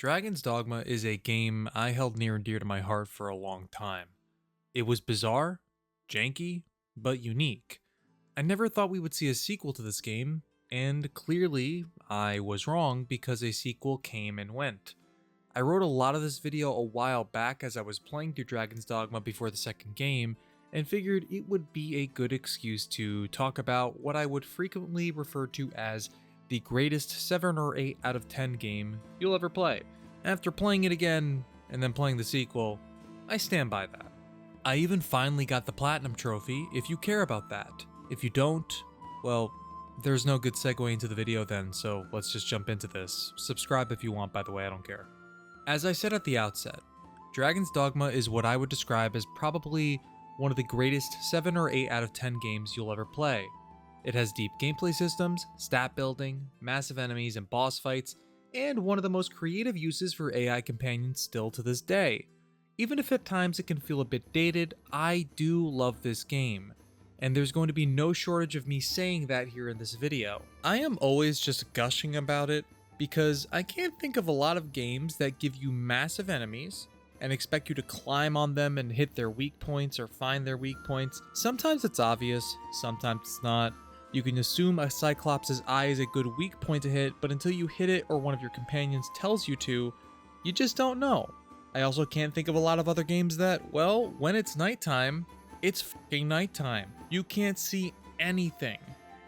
Dragon's Dogma is a game I held near and dear to my heart for a long time. It was bizarre, janky, but unique. I never thought we would see a sequel to this game, and clearly I was wrong because a sequel came and went. I wrote a lot of this video a while back as I was playing through Dragon's Dogma before the second game, and figured it would be a good excuse to talk about what I would frequently refer to as the greatest 7 or 8 out of 10 game you'll ever play. After playing it again, and then playing the sequel, I stand by that. I even finally got the Platinum Trophy, if you care about that. If you don't, well, there's no good segue into the video then, so let's just jump into this. Subscribe if you want, by the way, I don't care. As I said at the outset, Dragon's Dogma is what I would describe as probably one of the greatest 7 or 8 out of 10 games you'll ever play. It has deep gameplay systems, stat building, massive enemies and boss fights, and one of the most creative uses for AI companions still to this day. Even if at times it can feel a bit dated, I do love this game, and there's going to be no shortage of me saying that here in this video. I am always just gushing about it because I can't think of a lot of games that give you massive enemies and expect you to climb on them and hit their weak points or find their weak points. Sometimes it's obvious, sometimes it's not. You can assume a Cyclops' eye is a good weak point to hit, but until you hit it or one of your companions tells you to, you just don't know. I also can't think of a lot of other games that, well, when it's nighttime, it's fucking nighttime. You can't see anything.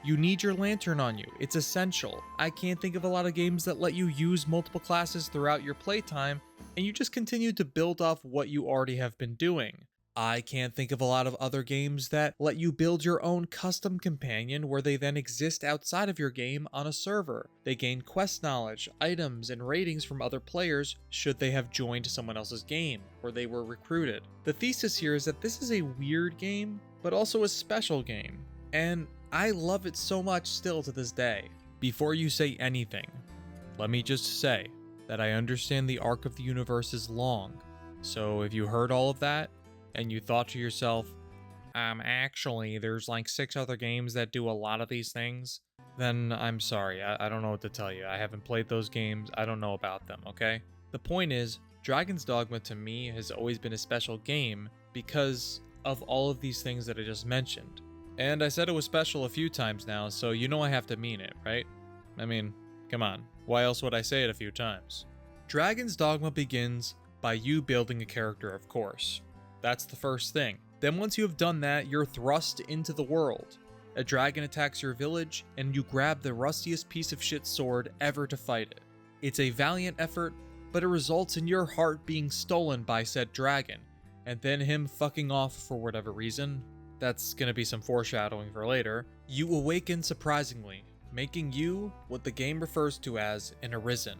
You need your lantern on you. It's essential. I can't think of a lot of games that let you use multiple classes throughout your playtime, and you just continue to build off what you already have been doing. I can't think of a lot of other games that let you build your own custom companion where they then exist outside of your game on a server. They gain quest knowledge, items, and ratings from other players should they have joined someone else's game, or they were recruited. The thesis here is that this is a weird game, but also a special game, and I love it so much still to this day. Before you say anything, let me just say that I understand the arc of the universe is long, so if you heard all of that, and you thought to yourself, actually, there's like 6 other games that do a lot of these things, then I'm sorry, I don't know what to tell you. I haven't played those games, I don't know about them, okay? The point is, Dragon's Dogma to me has always been a special game because of all of these things that I just mentioned. And I said it was special a few times now, so you know I have to mean it, right? I mean, come on, why else would I say it a few times? Dragon's Dogma begins by you building a character, of course. That's the first thing. Then once you have done that, you're thrust into the world. A dragon attacks your village, and you grab the rustiest piece of shit sword ever to fight it. It's a valiant effort, but it results in your heart being stolen by said dragon, and then him fucking off for whatever reason. That's gonna be some foreshadowing for later. You awaken surprisingly, making you what the game refers to as an arisen.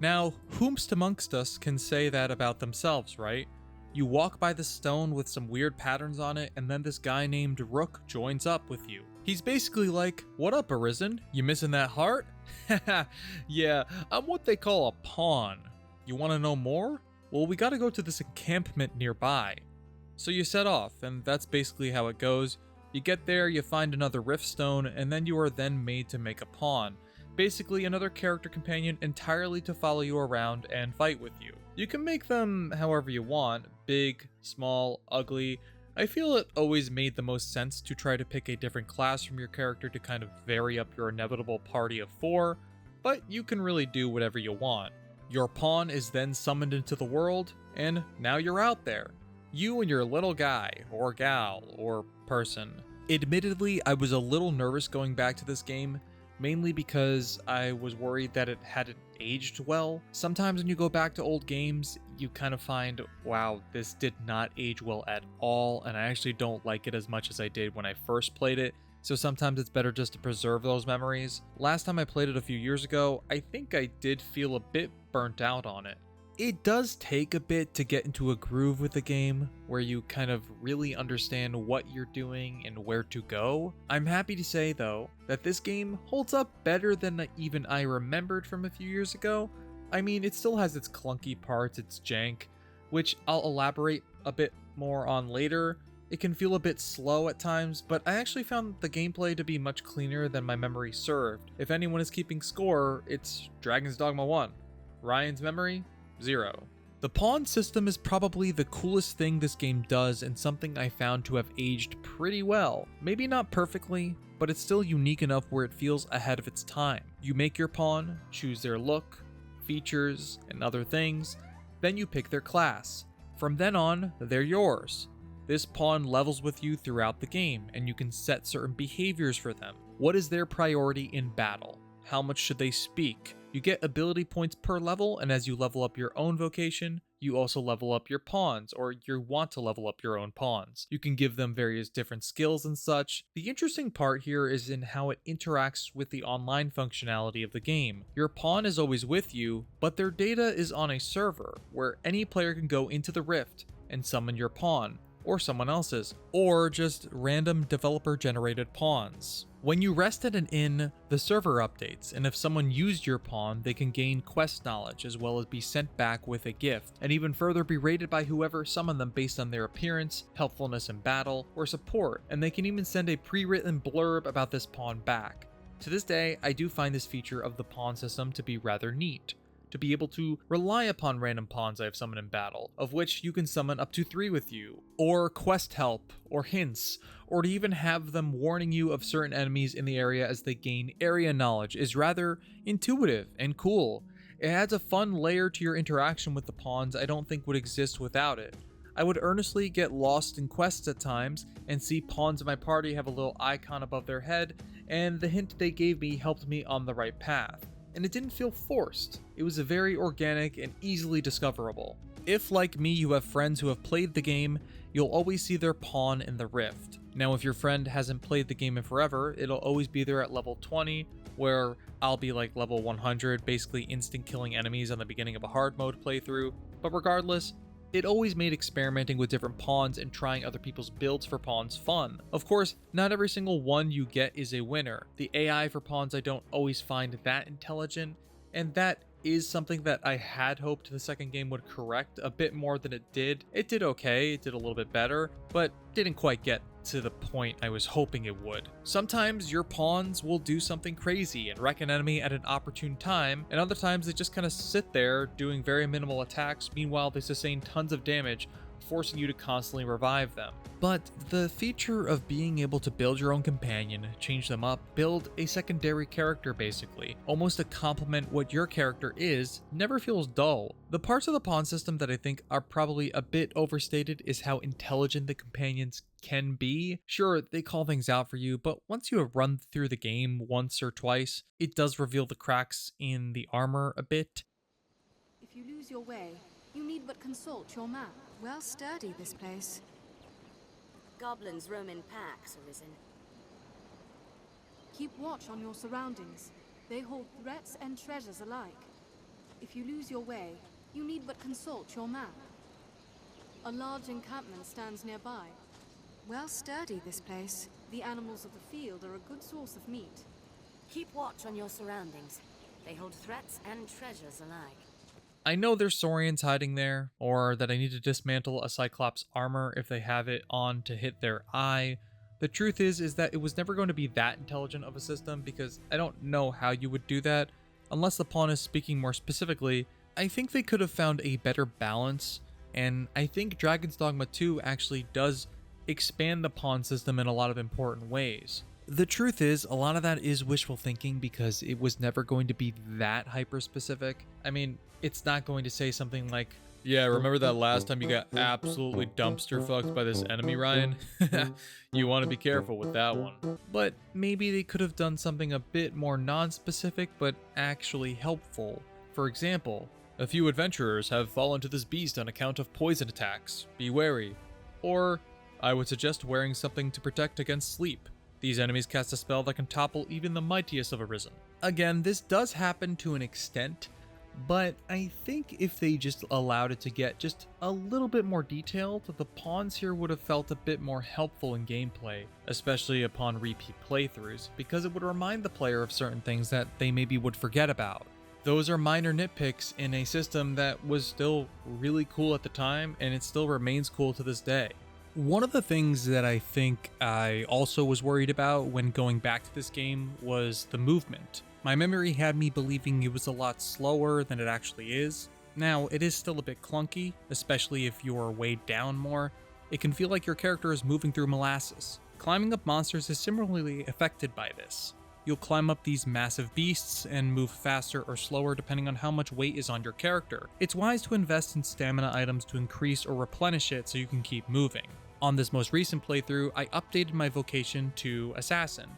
Now, whomst amongst us can say that about themselves, right? You walk by the stone with some weird patterns on it, and then this guy named Rook joins up with you. He's basically like, "What up, Arisen? You missing that heart?" Haha, yeah, I'm what they call a pawn. You wanna know more? Well, we gotta go to this encampment nearby. So you set off, and that's basically how it goes. You get there, you find another rift stone, and then you are then made to make a pawn. Basically another character companion entirely to follow you around and fight with you. You can make them however you want, big, small, ugly. I feel it always made the most sense to try to pick a different class from your character to kind of vary up your inevitable party of 4, but you can really do whatever you want. Your pawn is then summoned into the world, and now you're out there. You and your little guy, or gal, or person. Admittedly, I was a little nervous going back to this game, mainly because I was worried that it hadn't aged well. Sometimes when you go back to old games, you kind of find, wow, this did not age well at all, and I actually don't like it as much as I did when I first played it, so sometimes it's better just to preserve those memories. Last time I played it a few years ago, I think I did feel a bit burnt out on it. It does take a bit to get into a groove with the game, where you kind of really understand what you're doing and where to go. I'm happy to say, though, that this game holds up better than even I remembered from a few years ago. I mean, it still has its clunky parts, its jank, which I'll elaborate a bit more on later. It can feel a bit slow at times, but I actually found the gameplay to be much cleaner than my memory served. If anyone is keeping score, it's Dragon's Dogma 1. Ryan's memory? 0. The pawn system is probably the coolest thing this game does and something I found to have aged pretty well. Maybe not perfectly, but it's still unique enough where it feels ahead of its time. You make your pawn, choose their look, features, and other things, then you pick their class. From then on, they're yours. This pawn levels with you throughout the game, and you can set certain behaviors for them. What is their priority in battle? How much should they speak? You get ability points per level, and as you level up your own vocation, you also level up your pawns, or you want to level up your own pawns. You can give them various different skills and such. The interesting part here is in how it interacts with the online functionality of the game. Your pawn is always with you, but their data is on a server, where any player can go into the rift and summon your pawn, or someone else's, or just random developer-generated pawns. When you rest at an inn, the server updates, and if someone used your pawn, they can gain quest knowledge as well as be sent back with a gift, and even further be rated by whoever summoned them based on their appearance, helpfulness in battle, or support, and they can even send a pre-written blurb about this pawn back. To this day, I do find this feature of the pawn system to be rather neat. To be able to rely upon random pawns I have summoned in battle, of which you can summon up to 3 with you, or quest help, or hints, or to even have them warning you of certain enemies in the area as they gain area knowledge is rather intuitive and cool. It adds a fun layer to your interaction with the pawns I don't think would exist without it. I would earnestly get lost in quests at times and see pawns in my party have a little icon above their head, and the hint they gave me helped me on the right path. And it didn't feel forced. It was very organic and easily discoverable. If, like me, you have friends who have played the game, you'll always see their pawn in the rift. Now, if your friend hasn't played the game in forever, it'll always be there at level 20, where I'll be like level 100, basically instant killing enemies on the beginning of a hard mode playthrough. But regardless, it always made experimenting with different pawns and trying other people's builds for pawns fun. Of course, not every single one you get is a winner. The AI for pawns I don't always find that intelligent, and that is something that I had hoped the second game would correct a bit more than it did. It did okay, it did a little bit better, but didn't quite get to the point I was hoping it would. Sometimes your pawns will do something crazy and wreck an enemy at an opportune time, and other times they just kind of sit there doing very minimal attacks, meanwhile they sustain tons of damage, forcing you to constantly revive them. But the feature of being able to build your own companion, change them up, build a secondary character basically, almost to complement what your character is, never feels dull. The parts of the pawn system that I think are probably a bit overstated is how intelligent the companions can be. Sure, they call things out for you, but once you have run through the game once or twice, it does reveal the cracks in the armor a bit. If you lose your way, you need but consult your map. Well sturdy, this place. Goblins roam in packs, Arisen. Keep watch on your surroundings. They hold threats and treasures alike. If you lose your way, you need but consult your map. A large encampment stands nearby. Well sturdy, this place. The animals of the field are a good source of meat. Keep watch on your surroundings. They hold threats and treasures alike. I know there's Saurians hiding there, or that I need to dismantle a Cyclops armor if they have it on to hit their eye. The truth is that it was never going to be that intelligent of a system because I don't know how you would do that. Unless the pawn is speaking more specifically, I think they could have found a better balance, and I think Dragon's Dogma 2 actually does expand the pawn system in a lot of important ways. The truth is, a lot of that is wishful thinking because it was never going to be that hyper-specific. I mean, it's not going to say something like, yeah, remember that last time you got absolutely dumpster fucked by this enemy, Ryan? You want to be careful with that one. But maybe they could have done something a bit more non-specific but actually helpful. For example, a few adventurers have fallen to this beast on account of poison attacks. Be wary. Or, I would suggest wearing something to protect against sleep. These enemies cast a spell that can topple even the mightiest of Arisen. Again, this does happen to an extent, but I think if they just allowed it to get just a little bit more detailed, the pawns here would have felt a bit more helpful in gameplay, especially upon repeat playthroughs, because it would remind the player of certain things that they maybe would forget about. Those are minor nitpicks in a system that was still really cool at the time, and it still remains cool to this day. One of the things that I think I also was worried about when going back to this game was the movement. My memory had me believing it was a lot slower than it actually is. Now, it is still a bit clunky, especially if you're weighed down more. It can feel like your character is moving through molasses. Climbing up monsters is similarly affected by this. You'll climb up these massive beasts and move faster or slower depending on how much weight is on your character. It's wise to invest in stamina items to increase or replenish it so you can keep moving. On this most recent playthrough, I updated my vocation to Assassin,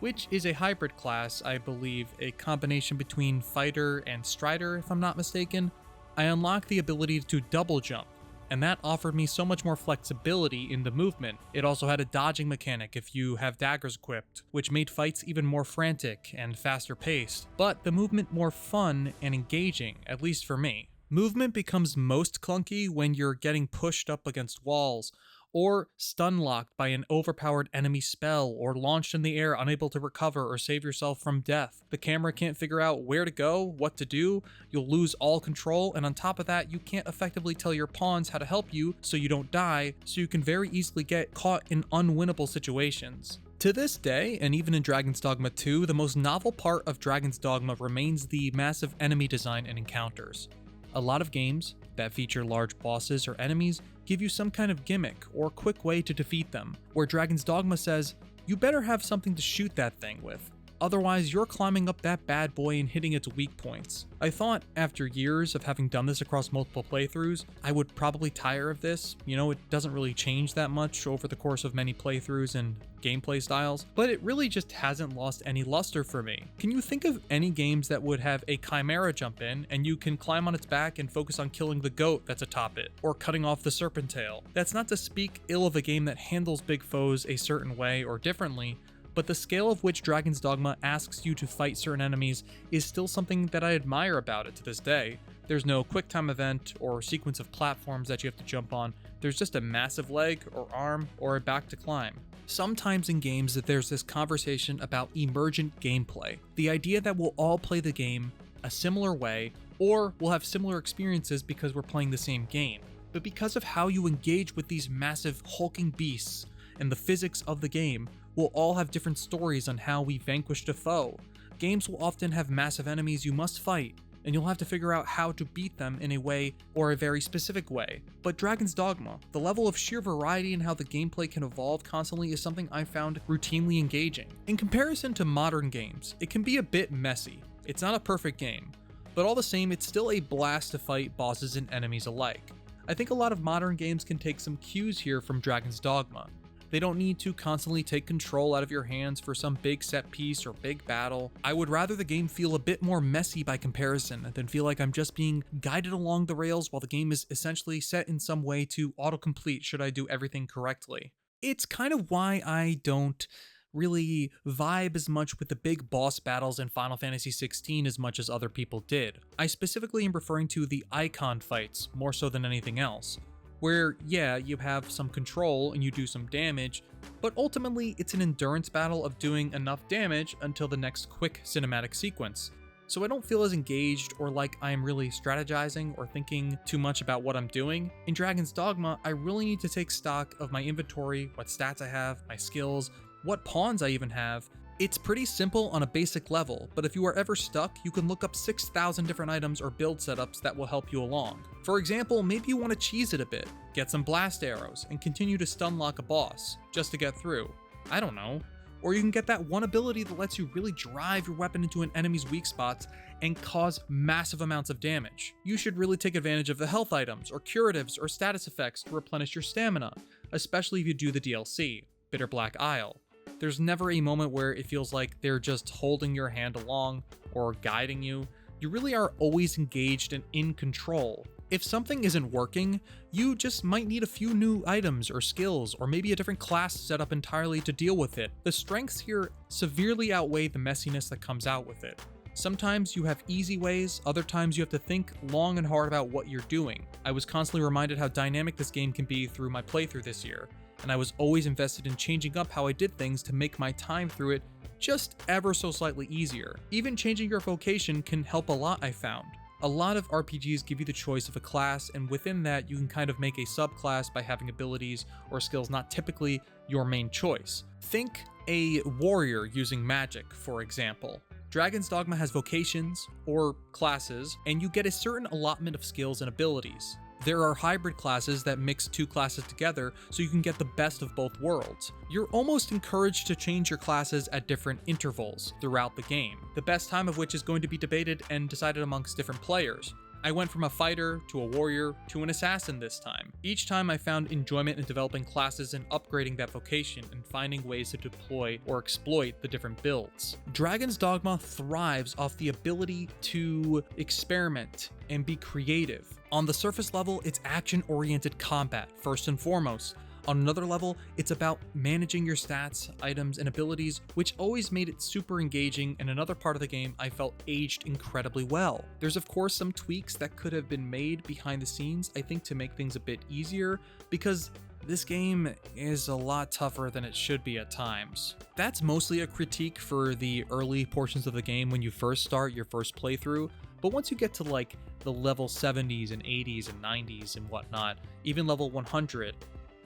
which is a hybrid class, I believe a combination between Fighter and Strider if I'm not mistaken. I unlocked the ability to double jump, and that offered me so much more flexibility in the movement. It also had a dodging mechanic if you have daggers equipped, which made fights even more frantic and faster paced, but the movement more fun and engaging, at least for me. Movement becomes most clunky when you're getting pushed up against walls, or stun locked by an overpowered enemy spell, or launched in the air unable to recover or save yourself from death. The camera can't figure out where to go, what to do, you'll lose all control, and on top of that, you can't effectively tell your pawns how to help you so you don't die, so you can very easily get caught in unwinnable situations. To this day, and even in Dragon's Dogma 2, the most novel part of Dragon's Dogma remains the massive enemy design and encounters. A lot of games that feature large bosses or enemies give you some kind of gimmick or quick way to defeat them, where Dragon's Dogma says, you better have something to shoot that thing with. Otherwise, you're climbing up that bad boy and hitting its weak points. I thought, after years of having done this across multiple playthroughs, I would probably tire of this. You know, it doesn't really change that much over the course of many playthroughs and gameplay styles, but it really just hasn't lost any luster for me. Can you think of any games that would have a chimera jump in and you can climb on its back and focus on killing the goat that's atop it, or cutting off the serpent tail? That's not to speak ill of a game that handles big foes a certain way or differently, but the scale of which Dragon's Dogma asks you to fight certain enemies is still something that I admire about it to this day. There's no quick time event or sequence of platforms that you have to jump on, there's just a massive leg or arm or a back to climb. Sometimes in games that there's this conversation about emergent gameplay, the idea that we'll all play the game a similar way, or we'll have similar experiences because we're playing the same game. But because of how you engage with these massive hulking beasts and the physics of the game, we'll all have different stories on how we vanquished a foe. Games will often have massive enemies you must fight, and you'll have to figure out how to beat them in a way or a very specific way. But Dragon's Dogma, the level of sheer variety in how the gameplay can evolve constantly is something I found routinely engaging. In comparison to modern games, it can be a bit messy. It's not a perfect game, but all the same, it's still a blast to fight bosses and enemies alike. I think a lot of modern games can take some cues here from Dragon's Dogma. They don't need to constantly take control out of your hands for some big set piece or big battle. I would rather the game feel a bit more messy by comparison than feel like I'm just being guided along the rails while the game is essentially set in some way to autocomplete should I do everything correctly. It's kind of why I don't really vibe as much with the big boss battles in Final Fantasy XVI as much as other people did. I specifically am referring to the icon fights more so than anything else, where, yeah, you have some control and you do some damage, but ultimately it's an endurance battle of doing enough damage until the next quick cinematic sequence. So I don't feel as engaged or like I'm really strategizing or thinking too much about what I'm doing. In Dragon's Dogma, I really need to take stock of my inventory, what stats I have, my skills, what pawns I even have. It's pretty simple on a basic level, but if you are ever stuck, you can look up 6,000 different items or build setups that will help you along. For example, maybe you want to cheese it a bit, get some blast arrows, and continue to stun lock a boss, just to get through. I don't know. Or you can get that one ability that lets you really drive your weapon into an enemy's weak spots and cause massive amounts of damage. You should really take advantage of the health items, or curatives, or status effects to replenish your stamina, especially if you do the DLC, Bitter Black Isle. There's never a moment where it feels like they're just holding your hand along or guiding you. You really are always engaged and in control. If something isn't working, you just might need a few new items or skills, or maybe a different class set up entirely to deal with it. The strengths here severely outweigh the messiness that comes out with it. Sometimes you have easy ways, other times you have to think long and hard about what you're doing. I was constantly reminded how dynamic this game can be through my playthrough this year, and I was always invested in changing up how I did things to make my time through it just ever so slightly easier. Even changing your vocation can help a lot, I found. A lot of RPGs give you the choice of a class, and within that you can kind of make a subclass by having abilities or skills not typically your main choice. Think a warrior using magic, for example. Dragon's Dogma has vocations, or classes, and you get a certain allotment of skills and abilities. There are hybrid classes that mix two classes together so you can get the best of both worlds. You're almost encouraged to change your classes at different intervals throughout the game, the best time of which is going to be debated and decided amongst different players. I went from a fighter to a warrior to an assassin this time. Each time I found enjoyment in developing classes and upgrading that vocation and finding ways to deploy or exploit the different builds. Dragon's Dogma thrives off the ability to experiment and be creative. On the surface level, it's action-oriented combat, first and foremost. On another level, it's about managing your stats, items, and abilities, which always made it super engaging, and another part of the game I felt aged incredibly well. There's of course some tweaks that could have been made behind the scenes, I think, to make things a bit easier, because this game is a lot tougher than it should be at times. That's mostly a critique for the early portions of the game when you first start your first playthrough, but once you get to like the level 70s and 80s and 90s and whatnot, even level 100,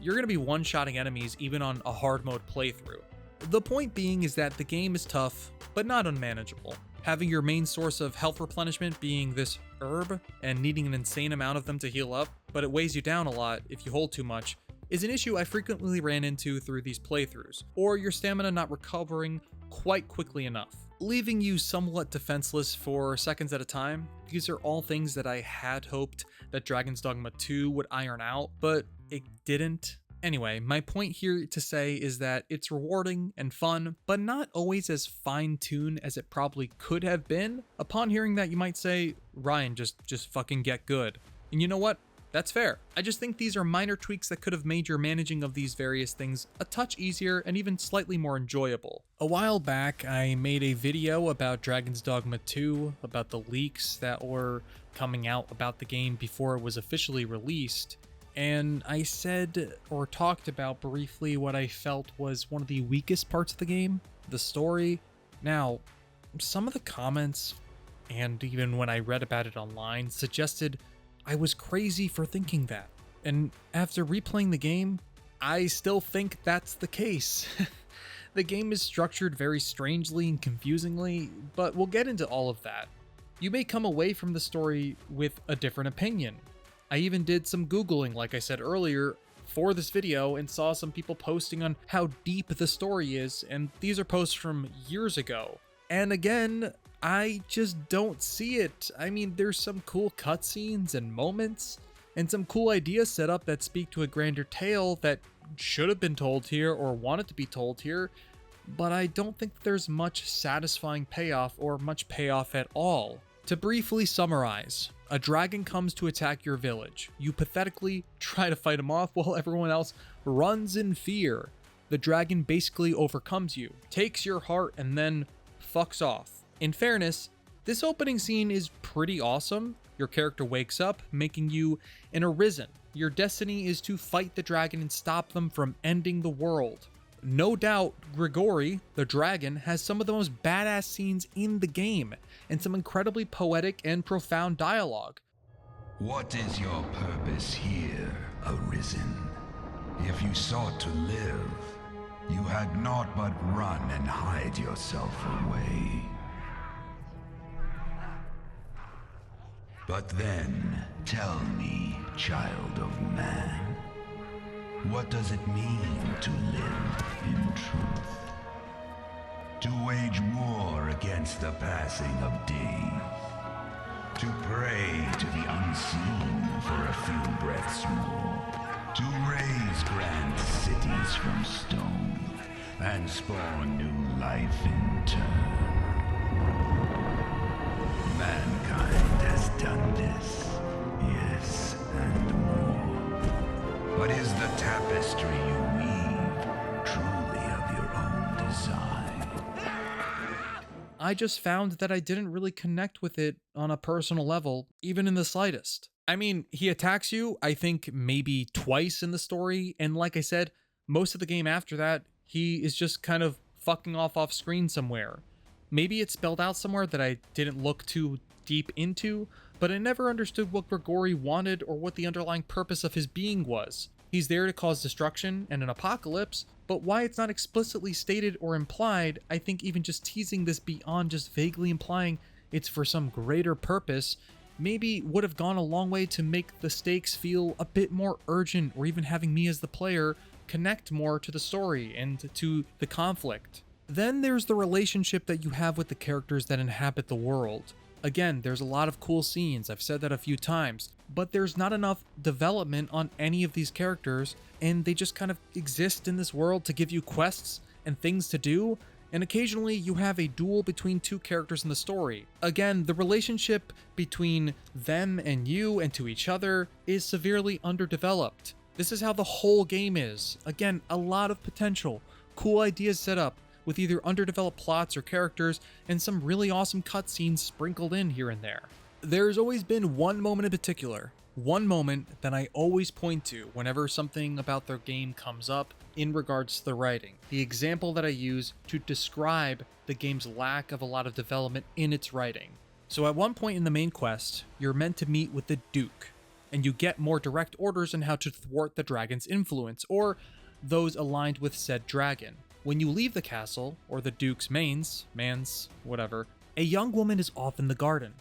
you're going to be one-shotting enemies even on a hard mode playthrough. The point being is that the game is tough, but not unmanageable. Having your main source of health replenishment being this herb and needing an insane amount of them to heal up, but it weighs you down a lot if you hold too much, is an issue I frequently ran into through these playthroughs, or your stamina not recovering quite quickly enough, leaving you somewhat defenseless for seconds at a time. These are all things that I had hoped that Dragon's Dogma 2 would iron out, but it didn't. Anyway, my point here to say is that it's rewarding and fun, but not always as fine-tuned as it probably could have been. Upon hearing that, you might say, Ryan, just fucking get good. And you know what? That's fair. I just think these are minor tweaks that could have made your managing of these various things a touch easier and even slightly more enjoyable. A while back, I made a video about Dragon's Dogma 2, about the leaks that were coming out about the game before it was officially released, and I said or talked about briefly what I felt was one of the weakest parts of the game, the story. Now, some of the comments, and even when I read about it online, suggested I was crazy for thinking that. And after replaying the game, I still think that's the case. The game is structured very strangely and confusingly, but we'll get into all of that. You may come away from the story with a different opinion. I even did some Googling, like I said earlier, for this video and saw some people posting on how deep the story is, and these are posts from years ago. And again, I just don't see it. I mean, there's some cool cutscenes and moments, and some cool ideas set up that speak to a grander tale that should have been told here or wanted to be told here, but I don't think there's much satisfying payoff or much payoff at all. To briefly summarize, a dragon comes to attack your village. You pathetically try to fight him off while everyone else runs in fear. The dragon basically overcomes you, takes your heart, and then fucks off. In fairness, this opening scene is pretty awesome. Your character wakes up, making you an arisen. Your destiny is to fight the dragon and stop them from ending the world. No doubt, Grigori, the dragon, has some of the most badass scenes in the game, and some incredibly poetic and profound dialogue. What is your purpose here, Arisen? If you sought to live, you had naught but run and hide yourself away. But then, tell me, child of man, what does it mean to live in truth? To wage war against the passing of days. To pray to the unseen for a few breaths more. To raise grand cities from stone and spawn new life in turn. Mankind has done this, yes, and more. But is the tapestry you weave truly of your own design? I just found that I didn't really connect with it on a personal level, even in the slightest. I mean, he attacks you, I think, maybe twice in the story, and like I said, most of the game after that, he is just kind of fucking off screen somewhere. Maybe it's spelled out somewhere that I didn't look too deep into, but I never understood what Grigori wanted or what the underlying purpose of his being was. He's there to cause destruction and an apocalypse, But why it's not explicitly stated or implied, I think even just teasing this beyond just vaguely implying it's for some greater purpose, maybe would have gone a long way to make the stakes feel a bit more urgent, or even having me as the player connect more to the story and to the conflict. Then there's the relationship that you have with the characters that inhabit the world. Again, there's a lot of cool scenes, I've said that a few times, but there's not enough development on any of these characters, and they just kind of exist in this world to give you quests and things to do, and occasionally you have a duel between two characters in the story. Again, the relationship between them and you and to each other is severely underdeveloped. This is how the whole game is. Again, a lot of potential, cool ideas set up, with either underdeveloped plots or characters, and some really awesome cutscenes sprinkled in here and there. There's always been one moment in particular, one moment that I always point to whenever something about their game comes up in regards to the writing. The example that I use to describe the game's lack of a lot of development in its writing. So at one point in the main quest, you're meant to meet with the Duke, and you get more direct orders on how to thwart the dragon's influence, or those aligned with said dragon. When you leave the castle, or the Duke's mans, whatever, a young woman is off in the garden.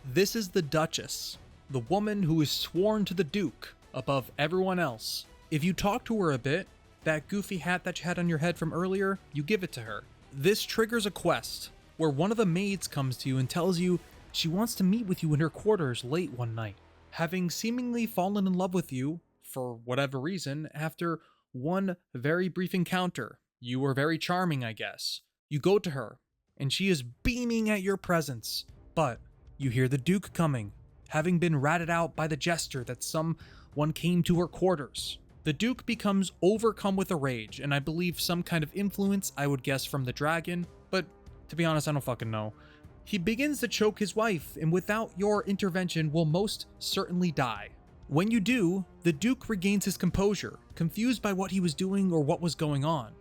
This is the Duchess, the woman who is sworn to the Duke above everyone else. If you talk to her a bit, that goofy hat that you had on your head from earlier, you give it to her. This triggers a quest, where one of the maids comes to you and tells you she wants to meet with you in her quarters late one night. Having seemingly fallen in love with you, for whatever reason, after one very brief encounter. You were very charming, I guess. You go to her, and she is beaming at your presence. But you hear the Duke coming, having been ratted out by the jester that someone came to her quarters. The Duke becomes overcome with a rage, and I believe some kind of influence, I would guess from the dragon, but to be honest, I don't fucking know. He begins to choke his wife, and without your intervention will most certainly die. When you do, the Duke regains his composure, confused by what he was doing or what was going on.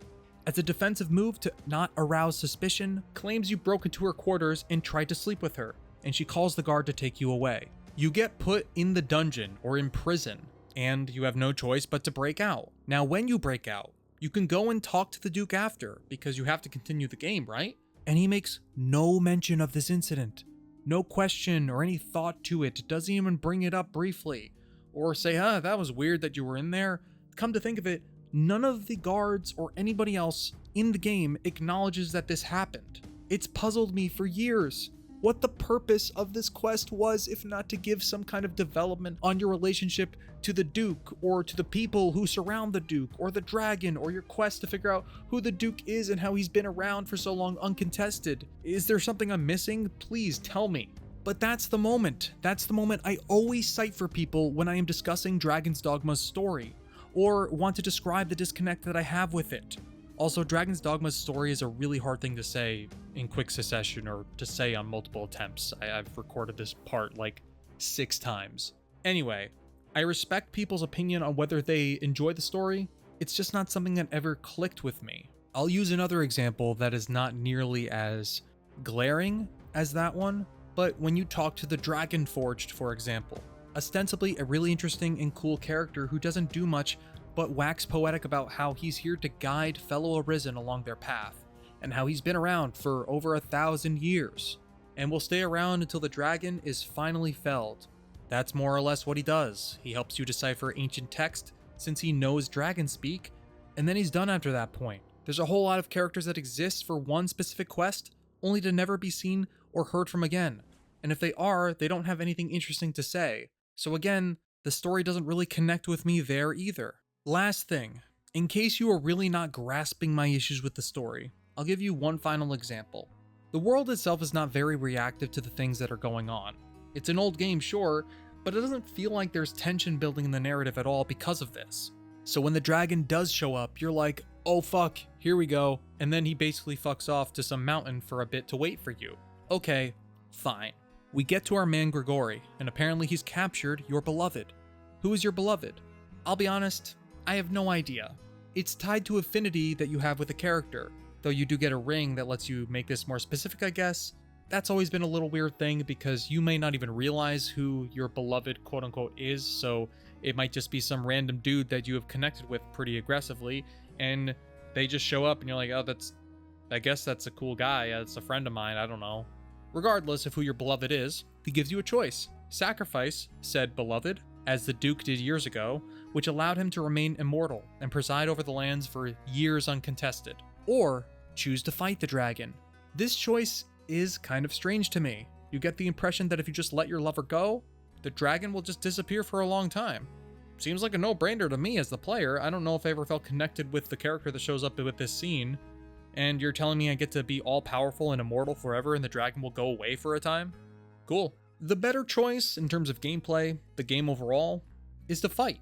As a defensive move to not arouse suspicion, claims you broke into her quarters and tried to sleep with her, and she calls the guard to take you away. You get put in the dungeon or in prison, and you have no choice but to break out. Now, when you break out, you can go and talk to the Duke after, because you have to continue the game, right? And he makes no mention of this incident. No question or any thought to it, doesn't even bring it up briefly. Or say, that was weird that you were in there. Come to think of it, none of the guards or anybody else in the game acknowledges that this happened. It's puzzled me for years what the purpose of this quest was, if not to give some kind of development on your relationship to the Duke, or to the people who surround the Duke, or the dragon, or your quest to figure out who the Duke is and how he's been around for so long uncontested. Is there something I'm missing? Please tell me. But that's the moment. That's the moment I always cite for people when I am discussing Dragon's Dogma's story, or want to describe the disconnect that I have with it. Also, Dragon's Dogma's story is a really hard thing to say in quick succession, or to say on multiple attempts. I've recorded this part like 6 times. Anyway, I respect people's opinion on whether they enjoy the story. It's just not something that ever clicked with me. I'll use another example that is not nearly as glaring as that one, but when you talk to the Dragon Forged, for example, ostensibly a really interesting and cool character who doesn't do much but wax poetic about how he's here to guide fellow Arisen along their path, and how he's been around for over 1,000 years, and will stay around until the dragon is finally felled. That's more or less what he does. He helps you decipher ancient text, since he knows dragon speak, and then he's done after that point. There's a whole lot of characters that exist for one specific quest, only to never be seen or heard from again. And if they are, they don't have anything interesting to say. So again, the story doesn't really connect with me there either. Last thing, in case you are really not grasping my issues with the story, I'll give you one final example. The world itself is not very reactive to the things that are going on. It's an old game, sure, but it doesn't feel like there's tension building in the narrative at all because of this. So when the dragon does show up, you're like, oh fuck, here we go, and then he basically fucks off to some mountain for a bit to wait for you. Okay, fine. We get to our man Grigori, and apparently he's captured your beloved. Who is your beloved? I'll be honest, I have no idea. It's tied to affinity that you have with a character, though you do get a ring that lets you make this more specific, I guess. That's always been a little weird thing, because you may not even realize who your beloved quote-unquote is, so it might just be some random dude that you have connected with pretty aggressively, and they just show up and you're like, oh, I guess that's a cool guy. It's a friend of mine. I don't know. Regardless of who your beloved is, he gives you a choice. Sacrifice said beloved, as the Duke did years ago, which allowed him to remain immortal and preside over the lands for years uncontested. Or choose to fight the dragon. This choice is kind of strange to me. You get the impression that if you just let your lover go, the dragon will just disappear for a long time. Seems like a no-brainer to me as the player. I don't know if I ever felt connected with the character that shows up with this scene. And you're telling me I get to be all-powerful and immortal forever and the dragon will go away for a time? Cool. The better choice in terms of gameplay, the game overall, is to fight.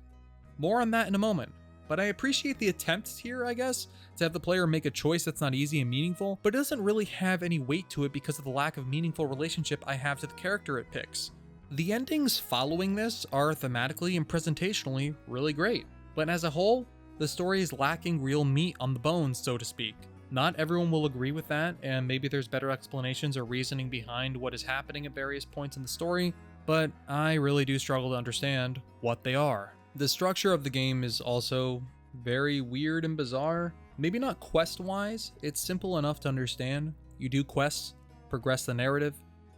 More on that in a moment. But I appreciate the attempt here, I guess, to have the player make a choice that's not easy and meaningful, but it doesn't really have any weight to it because of the lack of meaningful relationship I have to the character it picks. The endings following this are thematically and presentationally really great, but as a whole, the story is lacking real meat on the bones, so to speak. Not everyone will agree with that, and maybe there's better explanations or reasoning behind what is happening at various points in the story, but I really do struggle to understand what they are. The structure of the game is also very weird and bizarre. Maybe not quest-wise, it's simple enough to understand. You do quests, progress the narrative.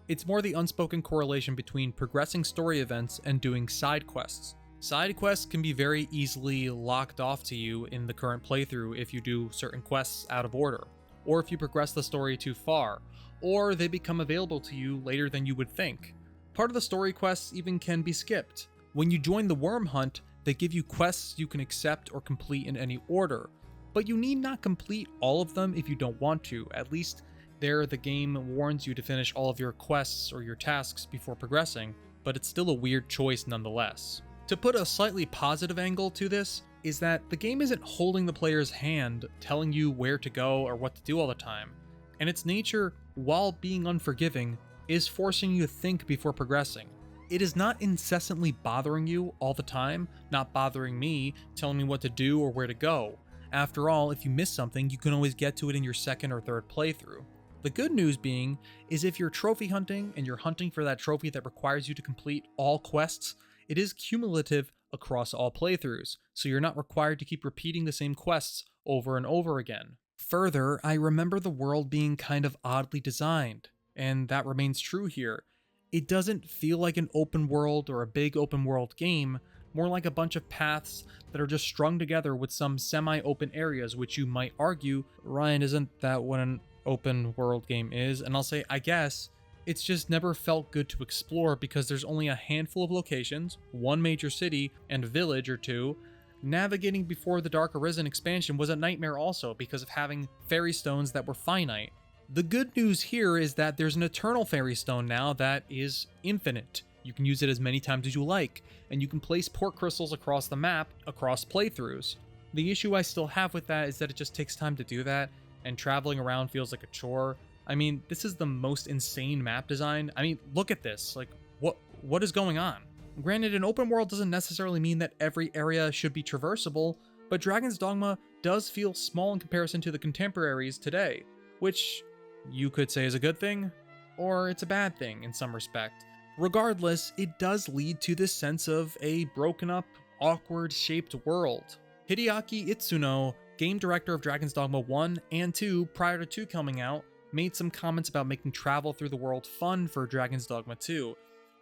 It's more the unspoken correlation between progressing story events and doing side quests. Side quests can be very easily locked off to you in the current playthrough if you do certain quests out of order, or if you progress the story too far, or they become available to you later than you would think. Part of the story quests even can be skipped. When you join the Worm Hunt, they give you quests you can accept or complete in any order, but you need not complete all of them if you don't want to. At least there the game warns you to finish all of your quests or your tasks before progressing, but it's still a weird choice nonetheless. To put a slightly positive angle to this is that the game isn't holding the player's hand, telling you where to go or what to do all the time, and its nature, while being unforgiving, is forcing you to think before progressing. It is not incessantly bothering you all the time, not bothering me, telling me what to do or where to go. After all, if you miss something, you can always get to it in your second or third playthrough. The good news being is if you're trophy hunting and you're hunting for that trophy that requires you to complete all quests, it is cumulative across all playthroughs, so you're not required to keep repeating the same quests over and over again. Further, I remember the world being kind of oddly designed, and that remains true here. It doesn't feel like an open world or a big open world game, more like a bunch of paths that are just strung together with some semi-open areas, which you might argue, Ryan, isn't that what an open world game is? And I'll say, I guess, it's just never felt good to explore because there's only a handful of locations, one major city, and a village or two. Navigating before the Dark Arisen expansion was a nightmare also because of having fairy stones that were finite. The good news here is that there's an eternal fairy stone now that is infinite. You can use it as many times as you like, and you can place port crystals across the map, across playthroughs. The issue I still have with that is that it just takes time to do that, and traveling around feels like a chore. I mean, this is the most insane map design. I mean, look at this. Like, what is going on? Granted, an open world doesn't necessarily mean that every area should be traversable, but Dragon's Dogma does feel small in comparison to the contemporaries today, which you could say is a good thing, or it's a bad thing in some respect. Regardless, it does lead to this sense of a broken up, awkward shaped world. Hideaki Itsuno, game director of Dragon's Dogma 1 and 2 prior to 2 coming out, made some comments about making travel through the world fun for Dragon's Dogma 2,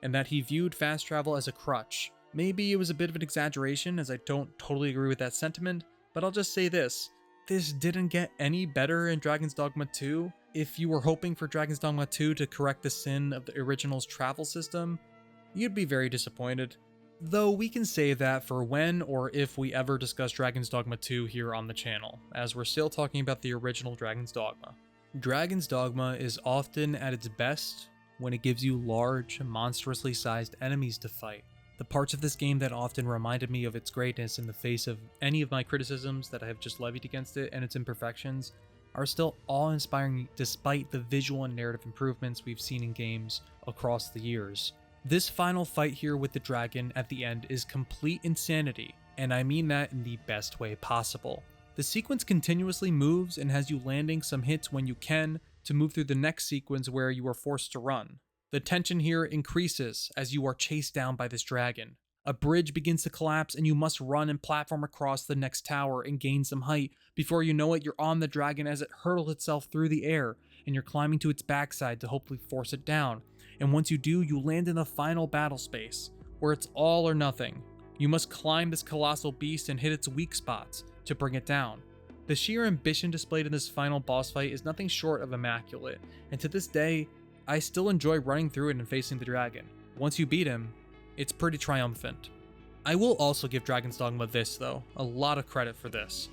and that he viewed fast travel as a crutch. Maybe it was a bit of an exaggeration, as I don't totally agree with that sentiment, but I'll just say this didn't get any better in Dragon's Dogma 2. If you were hoping for Dragon's Dogma 2 to correct the sin of the original's travel system, you'd be very disappointed. Though we can save that for when or if we ever discuss Dragon's Dogma 2 here on the channel, as we're still talking about the original Dragon's Dogma. Dragon's Dogma is often at its best when it gives you large, monstrously sized enemies to fight. The parts of this game that often reminded me of its greatness in the face of any of my criticisms that I have just levied against it and its imperfections are still awe-inspiring despite the visual and narrative improvements we've seen in games across the years. This final fight here with the dragon at the end is complete insanity, and I mean that in the best way possible. The sequence continuously moves and has you landing some hits when you can to move through the next sequence where you are forced to run. The tension here increases as you are chased down by this dragon. A bridge begins to collapse and you must run and platform across the next tower and gain some height. Before you know it, you're on the dragon as it hurtles itself through the air, and you're climbing to its backside to hopefully force it down. And once you do, you land in the final battle space, where it's all or nothing. You must climb this colossal beast and hit its weak spots to bring it down. The sheer ambition displayed in this final boss fight is nothing short of immaculate, and to this day, I still enjoy running through it and facing the dragon. Once you beat him, it's pretty triumphant. I will also give Dragon's Dogma this though, a lot of credit for this.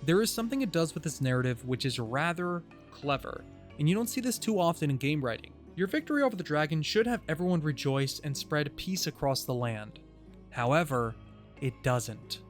There is something it does with its narrative which is rather clever, and you don't see this too often in game writing. Your victory over the dragon should have everyone rejoice and spread peace across the land. However, it doesn't.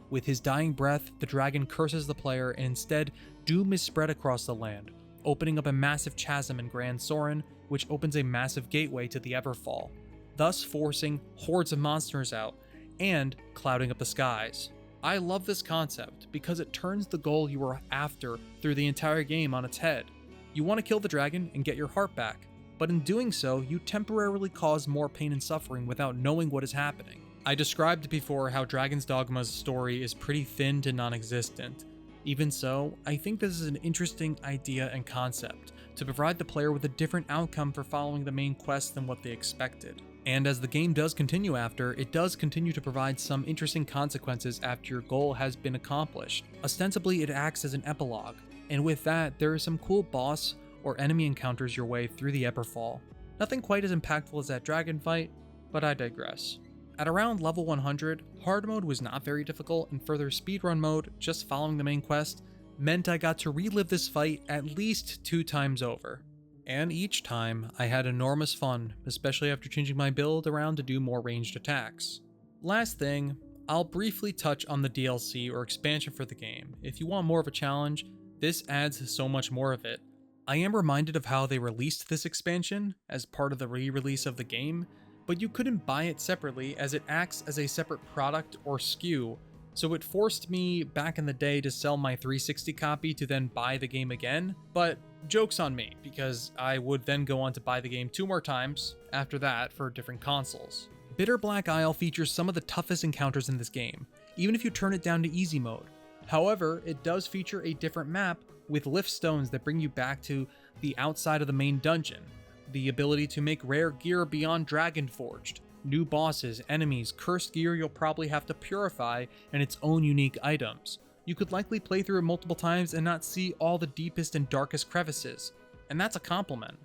With his dying breath, the dragon curses the player and instead doom is spread across the land, opening up a massive chasm in Grand Soren, which opens a massive gateway to the Everfall, thus forcing hordes of monsters out and clouding up the skies. I love this concept because it turns the goal you were after through the entire game on its head. You want to kill the dragon and get your heart back, but in doing so, you temporarily cause more pain and suffering without knowing what is happening. I described before how Dragon's Dogma's story is pretty thin to non-existent. Even so, I think this is an interesting idea and concept, to provide the player with a different outcome for following the main quest than what they expected. And as the game does continue after, it does continue to provide some interesting consequences after your goal has been accomplished. Ostensibly, it acts as an epilogue, and with that, there are some cool boss or enemy encounters your way through the Everfall. Nothing quite as impactful as that dragon fight, but I digress. At around level 100, hard mode was not very difficult, and further speedrun mode, just following the main quest, meant I got to relive this fight at least 2 times over. And each time, I had enormous fun, especially after changing my build around to do more ranged attacks. Last thing, I'll briefly touch on the DLC or expansion for the game. If you want more of a challenge, this adds so much more of it. I am reminded of how they released this expansion as part of the re-release of the game, but you couldn't buy it separately as it acts as a separate product or SKU, so it forced me back in the day to sell my 360 copy to then buy the game again, but joke's on me, because I would then go on to buy the game 2 more times after that for different consoles. Bitter Black Isle features some of the toughest encounters in this game, even if you turn it down to easy mode. However, it does feature a different map with lift stones that bring you back to the outside of the main dungeon, the ability to make rare gear beyond Dragonforged, new bosses, enemies, cursed gear you'll probably have to purify, and its own unique items. You could likely play through it multiple times and not see all the deepest and darkest crevices, and that's a compliment.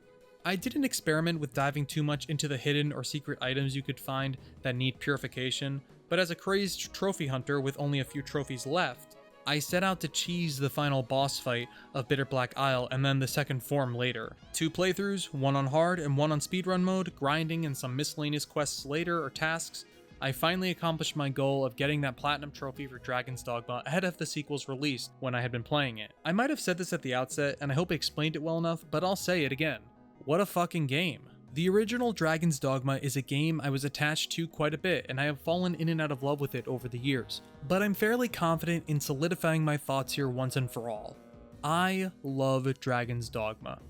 I didn't experiment with diving too much into the hidden or secret items you could find that need purification, but as a crazed trophy hunter with only a few trophies left, I set out to cheese the final boss fight of Bitter Black Isle and then the second form later. 2 playthroughs, one on hard and one on speedrun mode, grinding and some miscellaneous quests later or tasks, I finally accomplished my goal of getting that platinum trophy for Dragon's Dogma ahead of the sequel's release when I had been playing it. I might have said this at the outset and I hope I explained it well enough, but I'll say it again. What a fucking game. The original Dragon's Dogma is a game I was attached to quite a bit, and I have fallen in and out of love with it over the years, but I'm fairly confident in solidifying my thoughts here once and for all. I love Dragon's Dogma.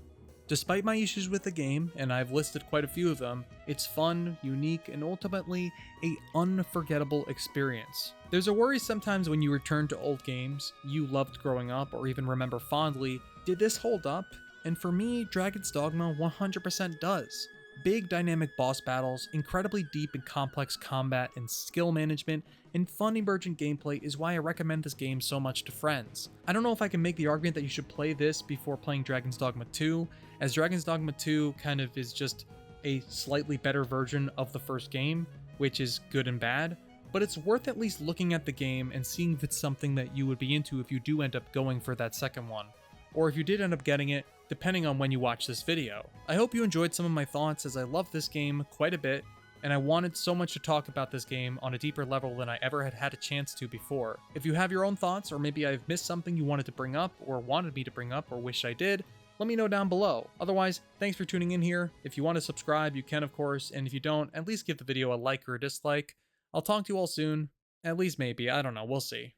Despite my issues with the game, and I've listed quite a few of them, it's fun, unique, and ultimately an unforgettable experience. There's a worry sometimes when you return to old games you loved growing up or even remember fondly, did this hold up? And for me, Dragon's Dogma 100% does. Big dynamic boss battles, incredibly deep and complex combat and skill management, and fun emergent gameplay is why I recommend this game so much to friends. I don't know if I can make the argument that you should play this before playing Dragon's Dogma 2, as Dragon's Dogma 2 kind of is just a slightly better version of the first game, which is good and bad, but it's worth at least looking at the game and seeing if it's something that you would be into if you do end up going for that second one, or if you did end up getting it, depending on when you watch this video. I hope you enjoyed some of my thoughts as I love this game quite a bit, and I wanted so much to talk about this game on a deeper level than I ever had a chance to before. If you have your own thoughts, or maybe I've missed something you wanted to bring up, or wanted me to bring up, or wish I did, let me know down below. Otherwise, thanks for tuning in here. If you want to subscribe, you can of course, and if you don't, at least give the video a like or a dislike. I'll talk to you all soon. At least maybe, I don't know, we'll see.